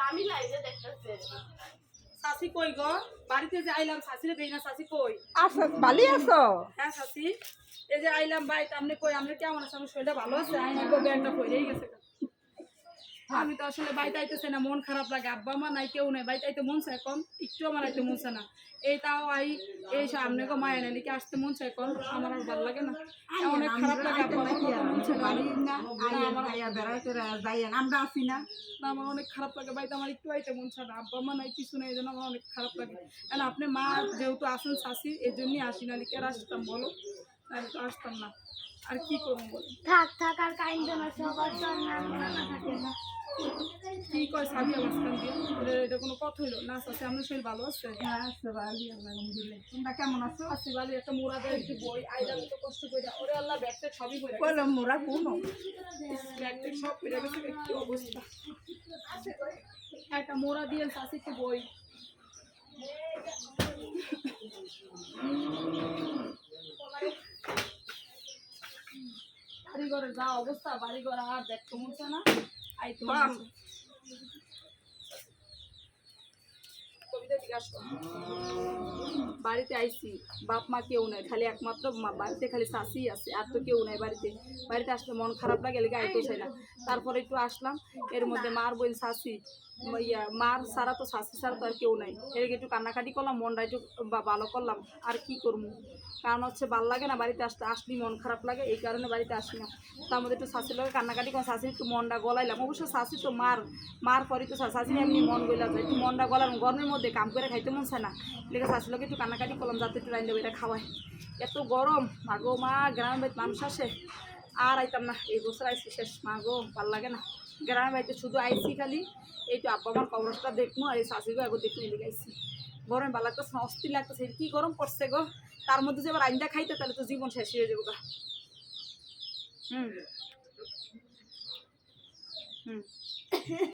আমি লাইভে দেখতেছি। শাসি কই গো? বাড়িতে যে আইলাম শাসিরে দেই না, শাসি কই? আচ্ছা ভালো আছো? হ্যাঁ শাসি, এই যে আইলাম বাড়িতে, আপনি কই? আমরা কেমন আছে? আমার শরীরটা ভালো আছে? আইনা গো ব্যাগটা পড়েই গেছে। আমি তো আসলে বাড়িতে আইতেছে না, মন খারাপ লাগে। আব্বা মা নাই, কেউ নাই, বাড়িতে আইতে মন চায় এখন, একটু আমার আইতে মন চায় না। এই তাও আই, এই সামনে গো মায়ের নাকি আসতে মন চায় এখন, আমার আর ভালো লাগে না, অনেক খারাপ লাগে। আব্বা মা কথা মন চায় না, আমরা আছি না, না আমার অনেক খারাপ লাগে বাড়িতে, আমার একটু আইতে মন চায় না। আব্বা মা নাই, কিছু নেই, এই জন্য আমার অনেক খারাপ লাগে। কেন আপনি মা যেহেতু আসেন শাসি, এই জন্যই আসি, না লিখে আসতাম বলো, আমি তো আসতাম না। আর কি করবো বলো? থাক থাক আর কাইন্দ না, সবার তো আর নাম না থাকে না। কি কয় সাবিয়া মাঝখান দিয়ে? এটা কোনো কথা হইলো না? আছে আপনার শরীর ভালো আছে? তোমরা কেমন আছো? আছি ভালো। একটা মোড়া দেয় একটু বই, আইলাম তো কষ্ট করে, ওরে আল্লাহ ব্যাগটা সবই করে কলম মোরা কোনো ব্যাগটা সব পেরে গেছে, কি অবস্থা। একটা মোড়া দিয়ে আছে একটু বই। বাড়িঘরের যা অবস্থা, বাড়িঘর আর দেখতে মনছে না, আইতে বাড়িতে আইসি, বাপ মা কেউ নাই, খালি একমাত্র বাড়িতে খালি শাসি আছে, আর তো কেউ নাই বাড়িতে। বাড়িতে আসলে মন খারাপ লাগে, এলাকা আইতেও চাই না। তারপরে একটু আসলাম, এর মধ্যে মার বোন শাসি, মার সারা তো শাসি ছাড়া তো আর কেউ নাই। এদিকে একটু কান্নাকাটি করলাম, মনটা একটু ভালো করলাম। আর কি করবো, কারণ হচ্ছে ভালো লাগে না বাড়িতে আসতে, আসলেই মন খারাপ লাগে, এই কারণে বাড়িতে আসি না। তার মধ্যে একটু শাসির লোক কান্নাকাটি করে শাসির একটু মনটা গলাইলাম। অবশ্য শাসি তো মার পরই তো শাসির এমনি মন গলা যায়, একটু মনটা গলাম। গরমের মধ্যে কাম করে খাইতে মন চায় না, লেগে শাসির লোক একটু কান্নাকাটি করলাম, যাতে একটু রাইন দেবো এটা খাওয়ায়। এত গরম মাগো মা, গ্রামের বাড়িতে মানুষ আসে, আর আইতাম না। এই বছর আইসি শেষ, মাগো ভাল লাগে না। গ্রামের বাড়িতে শুধু আইসি খালি এই তো আব্বা আমার কবরটা দেখবো, আর এই শাশিগো এগো দেখবো, এদিকে আইসি। গরমে ভালো লাগতেছে না, অস্থির লাগতেছে। কি গরম পড়ছে গো, তার মধ্যে যে আবার আইন্দা খাইতে, তাহলে তো জীবন শেষ হয়ে যাবো গা। হুম।